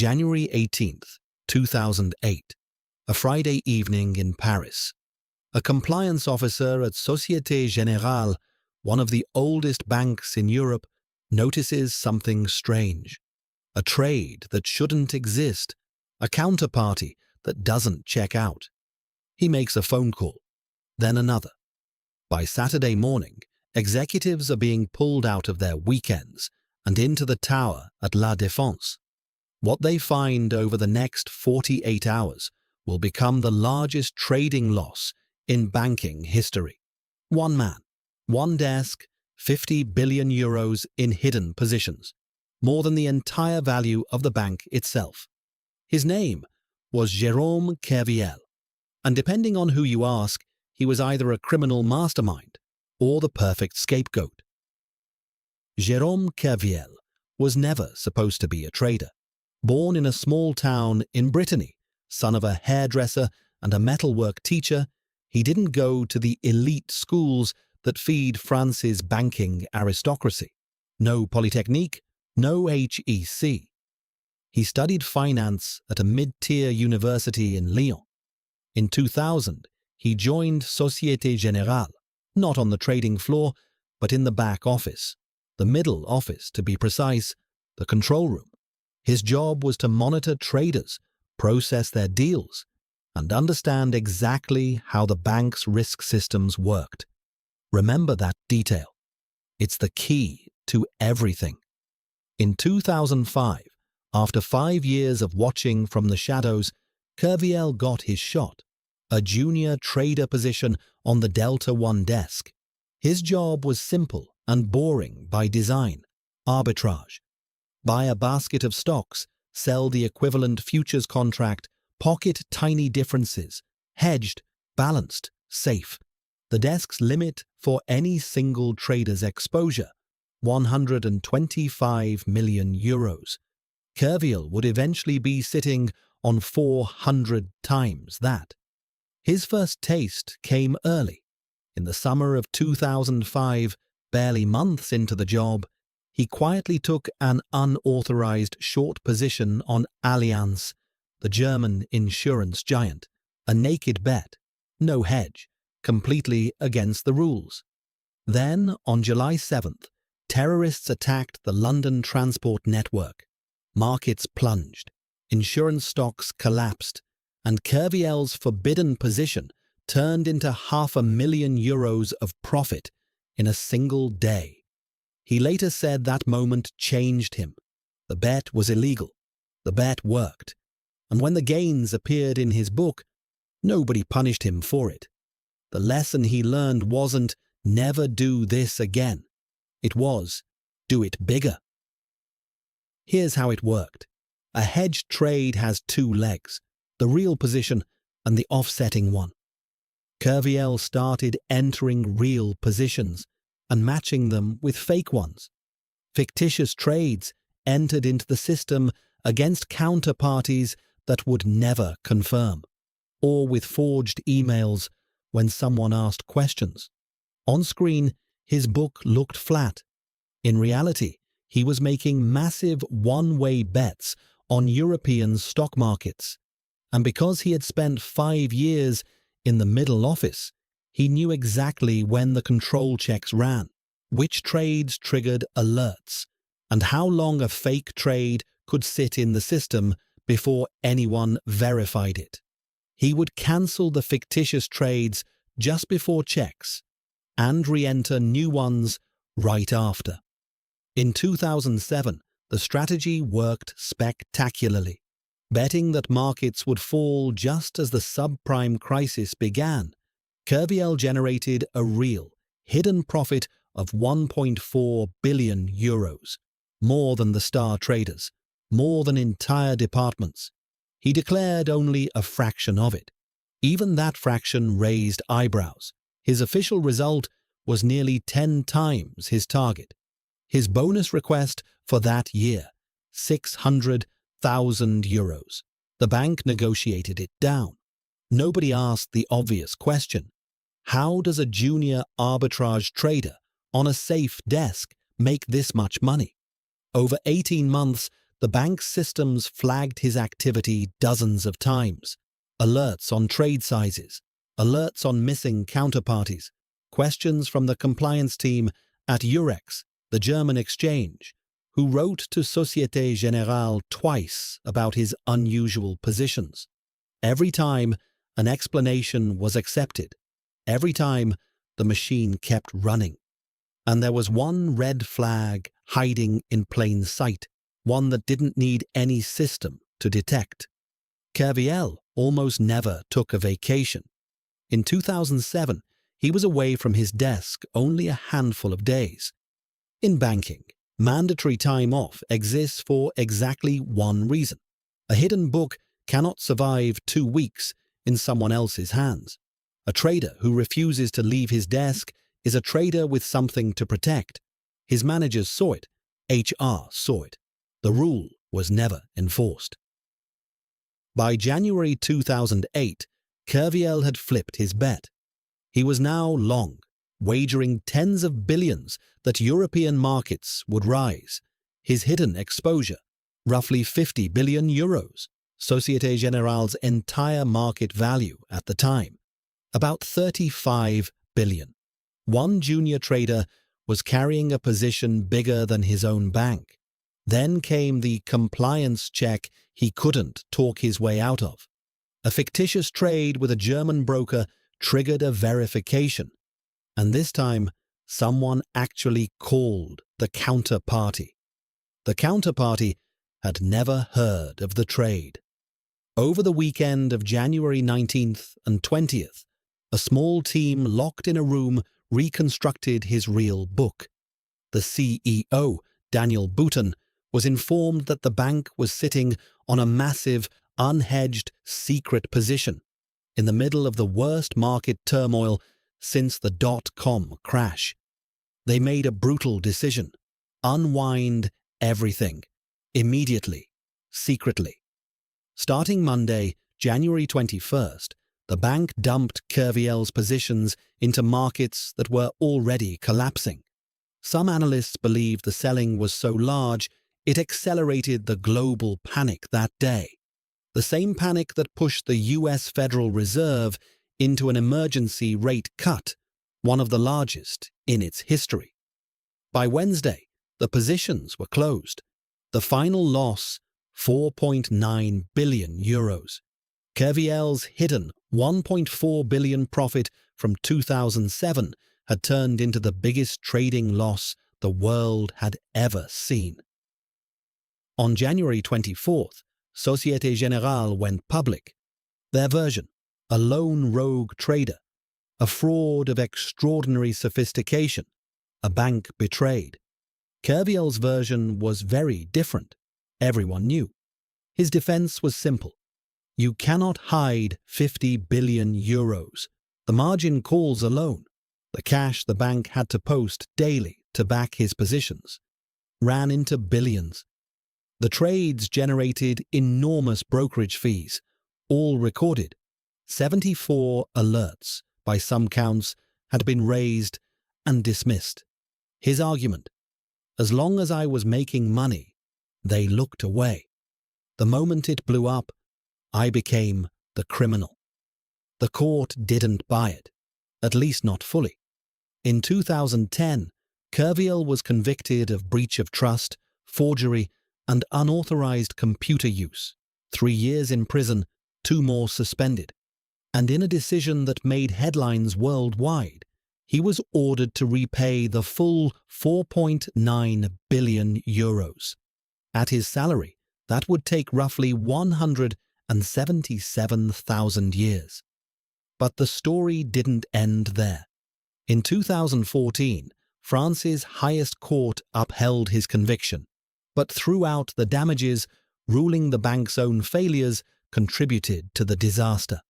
January 18th, 2008, a Friday evening in Paris. A compliance officer at Société Générale, one of the oldest banks in Europe, notices something strange. A trade that shouldn't exist, a counterparty that doesn't check out. He makes a phone call, then another. By Saturday morning, executives are being pulled out of their weekends and into the tower at La Défense. What they find over the next 48 hours will become the largest trading loss in banking history. One man, one desk, 50 billion euros in hidden positions, more than the entire value of the bank itself. His name was Jérôme Kerviel, and depending on who you ask, he was either a criminal mastermind or the perfect scapegoat. Jérôme Kerviel was never supposed to be a trader. Born in a small town in Brittany, son of a hairdresser and a metalwork teacher, he didn't go to the elite schools that feed France's banking aristocracy. No Polytechnique, no HEC. He studied finance at a mid-tier university in Lyon. In 2000, he joined Société Générale, not on the trading floor, but in the back office, the middle office to be precise, the control room. His job was to monitor traders, process their deals, and understand exactly how the bank's risk systems worked. Remember that detail. It's the key to everything. In 2005, after 5 years of watching from the shadows, Kerviel got his shot, a junior trader position on the Delta One desk. His job was simple and boring by design: arbitrage. Buy a basket of stocks, sell the equivalent futures contract, pocket tiny differences, hedged, balanced, safe. The desk's limit for any single trader's exposure, 125 million euros. Kerviel would eventually be sitting on 400 times that. His first taste came early. In the summer of 2005, barely months into the job, he quietly took an unauthorized short position on Allianz, the German insurance giant. A naked bet, no hedge, completely against the rules. Then, on July 7th, terrorists attacked the London transport network. Markets plunged, insurance stocks collapsed, and Kerviel's forbidden position turned into €500,000 of profit in a single day. He later said that moment changed him. The bet was illegal. The bet worked. And when the gains appeared in his book, nobody punished him for it. The lesson he learned wasn't never do this again. It was do it bigger. Here's how it worked. A hedged trade has 2 legs, the real position and the offsetting one. Kerviel started entering real positions and matching them with fake ones. Fictitious trades entered into the system against counterparties that would never confirm, or with forged emails when someone asked questions. On screen, his book looked flat. In reality, he was making massive one-way bets on European stock markets. And because he had spent 5 years in the middle office, he knew exactly when the control checks ran, which trades triggered alerts, and how long a fake trade could sit in the system before anyone verified it. He would cancel the fictitious trades just before checks and re-enter new ones right after. In 2007, the strategy worked spectacularly. Betting that markets would fall just as the subprime crisis began, Kerviel generated a real, hidden profit of 1.4 billion euros, more than the star traders, more than entire departments. He declared only a fraction of it. Even that fraction raised eyebrows. His official result was nearly 10 times his target. His bonus request for that year, 600,000 euros. The bank negotiated it down. Nobody asked the obvious question: how does a junior arbitrage trader on a safe desk make this much money? Over 18 months, The bank's systems flagged his activity dozens of times. Alerts on trade sizes, alerts on missing counterparties, questions from the compliance team at Eurex, the German exchange, who wrote to Société Générale twice about his unusual positions. Every time, an explanation was accepted. Every time, the machine kept running. And there was one red flag hiding in plain sight, one that didn't need any system to detect. Kerviel almost never took a vacation. In 2007, he was away from his desk only a handful of days. In banking, mandatory time off exists for exactly one reason. A hidden book cannot survive 2 weeks in someone else's hands. A trader who refuses to leave his desk is a trader with something to protect. His managers saw it. HR saw it. The rule was never enforced. By January 2008, Kerviel had flipped his bet. He was now long, wagering tens of billions that European markets would rise. His hidden exposure, roughly 50 billion euros, Société Générale's entire market value at the time, about 35 billion. One junior trader was carrying a position bigger than his own bank. Then came the compliance check he couldn't talk his way out of. A fictitious trade with a German broker triggered a verification. And this time, someone actually called the counterparty. The counterparty had never heard of the trade. Over the weekend of January 19th and 20th, a small team locked in a room reconstructed his real book. The CEO, Daniel Bouton, was informed that the bank was sitting on a massive, unhedged, secret position in the middle of the worst market turmoil since the dot-com crash. They made a brutal decision: unwind everything, immediately, secretly. Starting Monday, January 21st, the bank dumped Kerviel's positions into markets that were already collapsing. Some analysts believed the selling was so large it accelerated the global panic that day. The same panic that pushed the US Federal Reserve into an emergency rate cut, one of the largest in its history. By Wednesday, the positions were closed. The final loss, 4.9 billion euros. Kerviel's hidden 1.4 billion profit from 2007 had turned into the biggest trading loss the world had ever seen. On January 24th, Société Générale went public. Their version, a lone rogue trader, a fraud of extraordinary sophistication, a bank betrayed. Kerviel's version was very different. Everyone knew. His defense was simple. You cannot hide 50 billion euros. The margin calls alone, the cash the bank had to post daily to back his positions, ran into billions. The trades generated enormous brokerage fees, all recorded. 74 alerts, by some counts, had been raised and dismissed. His argument: as long as I was making money, they looked away. The moment it blew up, I became the criminal. The court didn't buy it, at least not fully. In 2010, Kerviel was convicted of breach of trust, forgery, and unauthorized computer use. 3 years in prison, 2 more suspended. And in a decision that made headlines worldwide, he was ordered to repay the full 4.9 billion euros. At his salary, that would take roughly 177,000 years. But the story didn't end there. In 2014, France's highest court upheld his conviction, but threw out the damages, ruling the bank's own failures contributed to the disaster.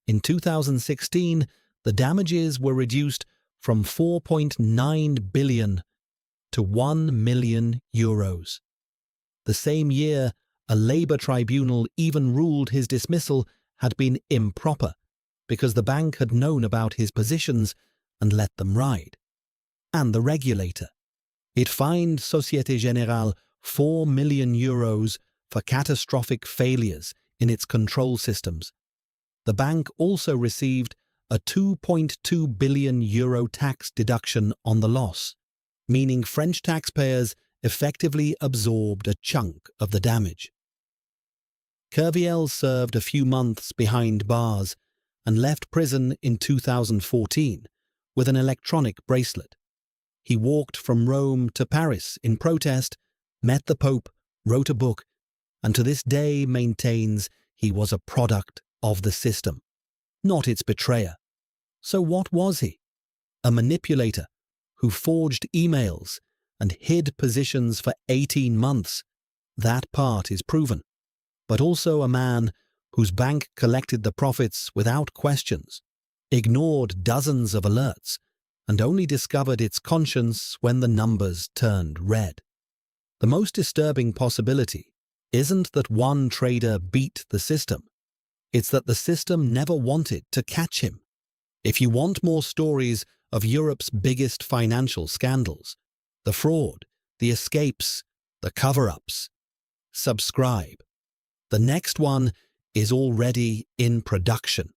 In 2016, the damages were reduced from 4.9 billion to 1 million euros. The same year, a labor tribunal even ruled his dismissal had been improper because the bank had known about his positions and let them ride. And the regulator. It fined Société Générale €4 million for catastrophic failures in its control systems. The bank also received a €2.2 billion tax deduction on the loss, meaning French taxpayers effectively absorbed a chunk of the damage. Kerviel served a few months behind bars and left prison in 2014 with an electronic bracelet. He walked from Rome to Paris in protest, met the Pope, wrote a book, and to this day maintains he was a product of the system, not its betrayer. So what was he? A manipulator who forged emails and hid positions for 18 months. That part is proven. But also a man whose bank collected the profits without questions, ignored dozens of alerts, and only discovered its conscience when the numbers turned red. The most disturbing possibility isn't that one trader beat the system. It's that the system never wanted to catch him. If you want more stories of Europe's biggest financial scandals, the fraud, the escapes, the cover-ups, subscribe. The next one is already in production.